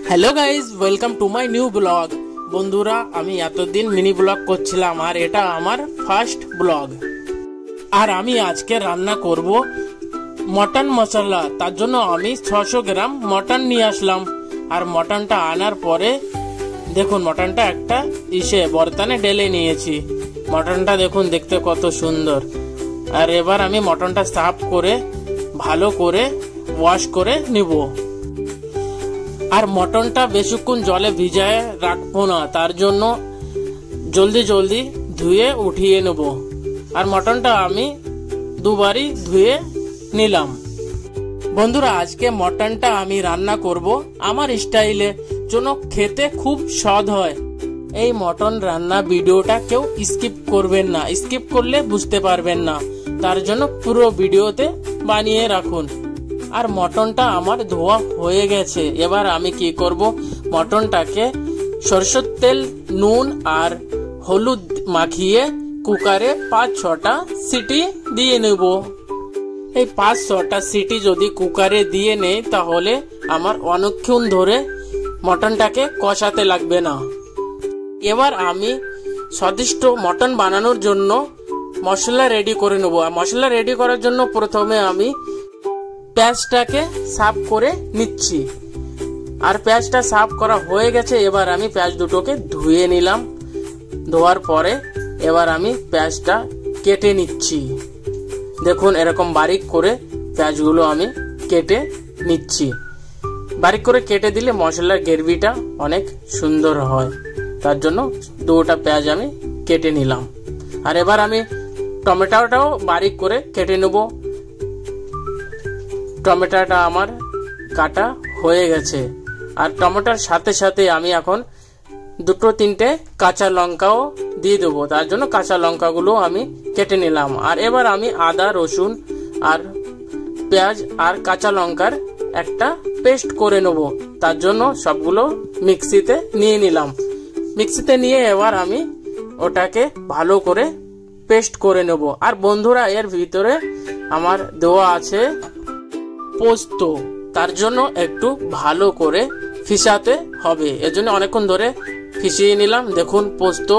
Hello guys, welcome to my new blog. বন্ধুরা, আমি এতদিন মিনি ব্লগ করছিলাম আর এটা আমার ফার্স্ট ব্লগ। আর আমি আজকে রান্না করব মটন মশলা। তার জন্য আমি 600 গ্রাম মটন নিয়ে আসলাম। আর মটনটা আনার পরে দেখুন, মটনটা একটা বর্তনে ঢেলে নিয়েছি। মটনটা দেখুন দেখতে কত সুন্দর। আর এবার আমি মটনটা সাফ করে ভালো করে ওয়াশ করে নিব। আর মটনটা বেশিক্ষণ জলে ভিজায় রাখবো না, তার জন্য জলদি ধুয়ে উঠিয়ে নেব। আর মটনটা আমি দুবারই ধুয়ে নিলাম। বন্ধুরা, আজকে মটনটা আমি রান্না করব আমার স্টাইলে, যেন খেতে খুব স্বাদ হয়। এই মটন রান্না ভিডিওটা কেউ স্কিপ করবেন না, স্কিপ করলে বুঝতে পারবেন না। তার জন্য পুরো ভিডিওতে বানিয়ে রাখুন। আর মটনটা আমার ধোয়া হয়ে গেছে। এবার আমি কি করব, মটনটাকে সরষের তেল, নুন আর হলুদ মাখিয়ে কুকারে 5-6টা সিটি দিয়ে নেব। এই 5-6টা সিটি যদি কুকারে দিয়ে নেই, তাহলে আমার অনেকক্ষণ ধরে মটনটাকে কষাতে লাগবে না। এবার আমি স্বাদিষ্ট মটন বানানোর জন্য মশলা রেডি করে নেব। আর মশলা রেডি করার জন্য প্রথমে আমি পেঁয়াজটাকে সাফ করে নিচ্ছি। আর পেঁয়াজটা সাফ করা হয়ে গেছে। এবার আমি পেঁয়াজ দুটোকে ধুয়ে নিলাম। ধোয়ার পরে এবার আমি পেঁয়াজটা কেটে নিচ্ছি। দেখুন, এরকম বারিক করে পেঁয়াজগুলো আমি কেটে নিচ্ছি। বারিক করে কেটে দিলে মশলার গ্রেভিটা অনেক সুন্দর হয়। তার জন্য 2টা পেঁয়াজ আমি কেটে নিলাম। আর এবার আমি টমেটোটাও বারিক করে কেটে নেব। টমেটোটা আমার কাটা হয়ে গেছে। আর টমেটোর সাথে সাথে আমি এখন 2-3টে কাঁচা লঙ্কাও দিয়ে দেবো। তার জন্য কাঁচা লঙ্কাগুলো আমি কেটে নিলাম। আর এবার আমি আদা, রসুন আর পেঁয়াজ আর কাঁচা লঙ্কার একটা পেস্ট করে নেব। তার জন্য সবগুলো মিক্সিতে নিয়ে নিলাম। মিক্সিতে নিয়ে এবার আমি ওটাকে ভালো করে পেস্ট করে নেব। আর বন্ধুরা, এর ভিতরে আমার দেওয়া আছে পোস্ত। তার জন্য একটু ভালো করে ফিসাতে হবে, এজন্য অনেকক্ষণ ধরে ফিসিয়ে নিলাম। দেখুন, পোস্ত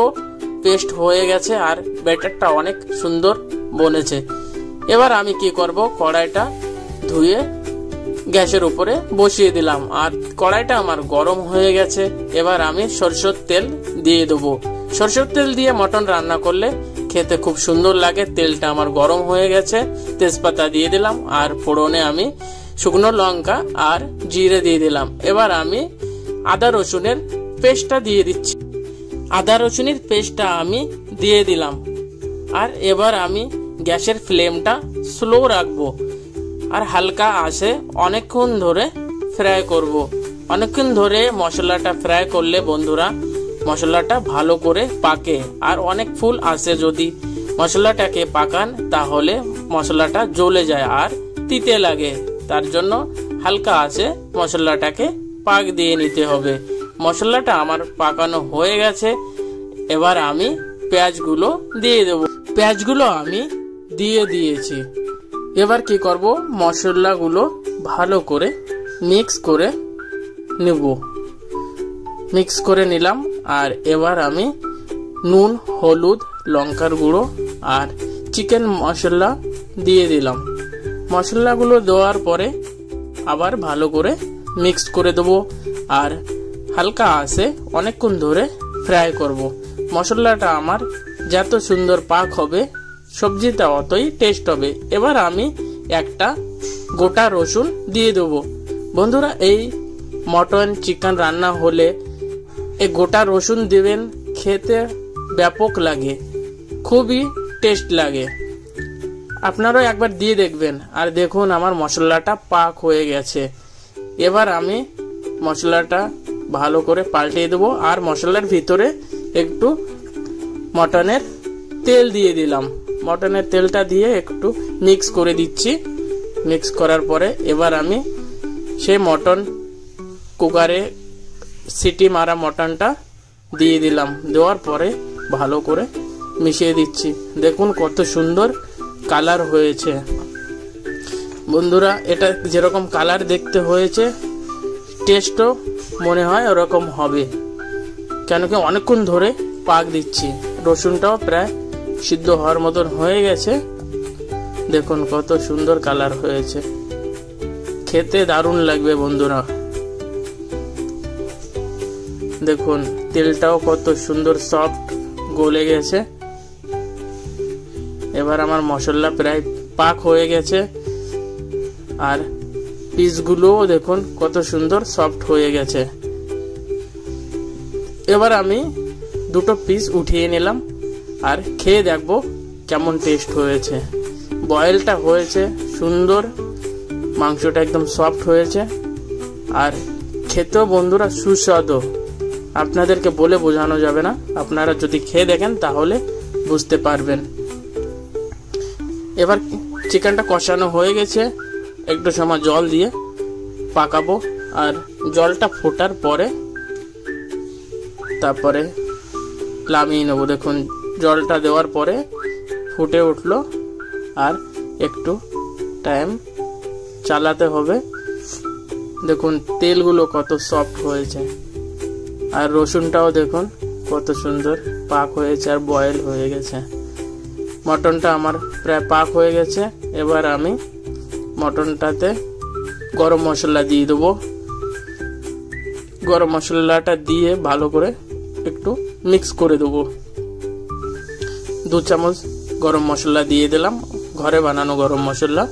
পেস্ট হয়ে গেছে আর ব্যাটারটা অনেক সুন্দর বনেছে। এবার আমি কি করব, কড়াইটা ধুয়ে গ্যাসের উপরে বসিয়ে দিলাম। আর কড়াইটা আমার গরম হয়ে গেছে। এবার আমি সরষের তেল দিয়ে দেবো। সরষের তেল দিয়ে মটন রান্না করলে খেতে খুব সুন্দর লাগে। তেলটা আমার গরম হয়ে গেছে। তেজপাতা দিয়ে দিলাম। আর ফোড়নে আমি শুকনো লঙ্কা আর জিরে দিয়ে দিলাম। এবার আমি আদা রসুনের পেস্টটা দিয়ে দিচ্ছি। আদা রসুনের পেস্টটা আমি দিয়ে দিলাম। আর এবার আমি গ্যাসের ফ্লেমটা স্লো রাখবো। আর হালকা আঁচে অনেকক্ষণ ধরে ফ্রাই করব। অনেকক্ষণ ধরে মশলাটা ফ্রাই করলে বন্ধুরা মশলাটা ভালো করে পাকে। আর অনেক ফুল আঁচে যদি মশলাটাকে পাকান, তাহলে মশলাটা জ্বলে যায় আর তিতে লাগে। তার জন্য হালকা আঁচে মশলাটাকে পাক দিয়ে নিতে হবে। মশলাটা আমার পাকানো হয়ে গেছে। এবার আমি পেঁয়াজগুলো দিয়ে দেব। পেঁয়াজগুলো আমি দিয়ে দিয়েছি। এবার কি করব, মশলাগুলো ভালো করে মিক্স করে নেব। মিক্স করে নিলাম। আর এবার আমি নুন, হলুদ, লঙ্কার গুঁড়ো আর চিকেন মশলা দিয়ে দিলাম। মশলাগুলো দেওয়ার পরে আবার ভালো করে মিক্স করে দেবো। আর হালকা আঁচে অনেকক্ষণ ধরে ফ্রাই করব। মশলাটা আমার যত সুন্দর পাক হবে, সবজিটা অতই টেস্ট হবে। এবার আমি একটা গোটা রসুন দিয়ে দেবো। বন্ধুরা, এই মটন চিকেন রান্না হলে এই গোটা রসুন দিবেন, খেতে ব্যাপক লাগে, খুবই টেস্ট লাগে। আপনারাও একবার দিয়ে দেখবেন। আর দেখুন, আমার মশলাটা পাক হয়ে গেছে। এবার আমি মশলাটা ভালো করে পাল্টিয়ে দেবো। আর মশলার ভিতরে একটু মটনের তেল দিয়ে দিলাম। মটনের তেলটা দিয়ে একটু মিক্স করে দিচ্ছি। মিক্স করার পরে এবার আমি সেই মটন কুকারে সিটি মারা মটনটা দিয়ে দিলাম। দেওয়ার পরে ভালো করে মিশিয়ে দিচ্ছি। দেখুন কত সুন্দর কালার হয়েছে। বন্ধুরা, এটা যেরকম কালার দেখতে হয়েছে টেস্টও মনে হয় ওরকম হবে, কেন কি অনেকক্ষণ ধরে পাক দিচ্ছি। রসুনটাও প্রায় সিদ্ধ হওয়ার মতন হয়ে গেছে। দেখুন কত সুন্দর কালার হয়েছে, খেতে দারুণ লাগবে বন্ধুরা। দেখুন তেলটাও কত সুন্দর সফট গলে গেছে। এবার আমার মশলা প্রায় পাক হয়ে গেছে, আর পিসগুলোও দেখুন কত সুন্দর সফট হয়ে গেছে। এবার আমি দুটো পিস উঠিয়ে নিলাম আর খেয়ে দেখবো কেমন টেস্ট হয়েছে। বয়েলটা হয়েছে সুন্দর, মাংসটা একদম সফট হয়েছে, আর খেতেও বন্ধুরা সুস্বাদু। আপনাদেরকে বলে বোঝানো যাবে না, আপনারা যদি খেয়ে দেখেন তাহলে বুঝতে পারবেন। এবার চিকেনটা কষানো হয়ে গেছে, একটু সময় জল দিয়ে পাকাবো, আর জলটা ফোটার পরে তারপরে নামিয়ে নেবো। দেখুন জলটা দেওয়ার পরে ফুটে উঠলো, আর একটু টাইম চালাতে হবে। দেখুন তেলগুলো কত সফট হয়েছে, আর রসুনটাও দেখুন কত সুন্দর পাক হয়েছে আর বয়েল হয়ে গেছে। মটনটা আমার প্রায় পাক হয়ে গেছে। এবার আমি মটনটাতে গরম মশলা দিয়ে দেবো। গরম মশলাটা দিয়ে ভালো করে একটু মিক্স করে দেবো। 2 চামচ গরম মশলা দিয়ে দিলাম, ঘরে বানানো গরম মশলা,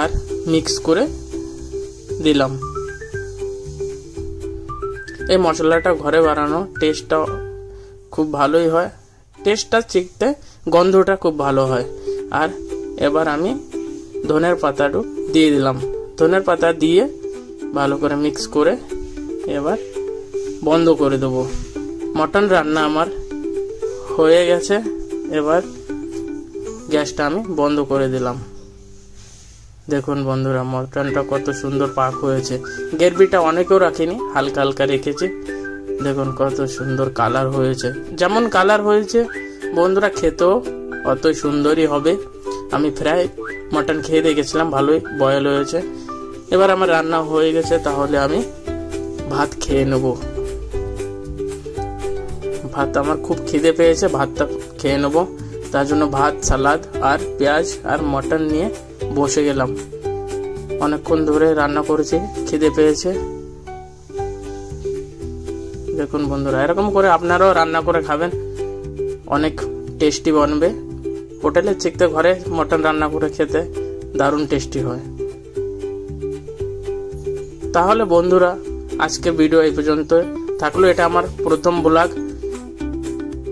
আর মিক্স করে দিলাম। এই মশলাটা ঘরে বানানো টেস্টটা খুব ভালোই হয়, টেস্টটা চিকতে গন্ধটা খুব ভালো হয়। আর এবার আমি ধনের পাতাটা দিয়ে দিলাম। ধনের পাতা দিয়ে ভালো করে মিক্স করে এবার বন্ধ করে দেবো। মটন রান্না আমার হয়ে গেছে। এবার গ্যাসটা আমি বন্ধ করে দিলাম। দেখুন বন্ধুরা মটনটা কত সুন্দর পাক হয়েছে। গ্রেভিটা অনেকেও রাখিনি, হালকা হালকা রেখেছি। দেখুন কত সুন্দর কালার হয়েছে। যেমন কালার হয়েছে বন্ধুরা খেতেও অত সুন্দরই হবে। আমি প্রায় মটন খেয়ে দেখেছিলাম, ভালোই বয়েল হয়েছে। এবার আমার রান্না হয়ে গেছে, তাহলে আমি ভাত খেয়ে নেব। ভাত আমার খুব খিদে পেয়েছে, ভাতটা খেয়ে নেব। তার জন্য ভাত, সালাদ আর পেঁয়াজ আর মটন নিয়ে বসে গেলাম। অনেকক্ষণ ধরে রান্না করেছি, খিদে পেয়েছে। দেখুন বন্ধুরা এরকম করে আপনারাও রান্না করে খাবেন, অনেক টেস্টি বনবে। হোটেলের চিকতে ঘরে মটন রান্না করে খেতে দারুণ টেস্টি হয়। তাহলে বন্ধুরা আজকে ভিডিও এই পর্যন্ত থাকলো। এটা আমার প্রথম ব্লগ,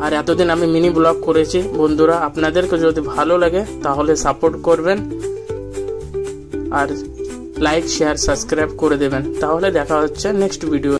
আর এতদিন আমি মিনি ব্লগ করেছি। বন্ধুরা আপনাদেরকে যদি ভালো লাগে তাহলে সাপোর্ট করবেন, আর লাইক, শেয়ার, সাবস্ক্রাইব করে দেবেন। তাহলে দেখা হচ্ছে নেক্সট ভিডিও।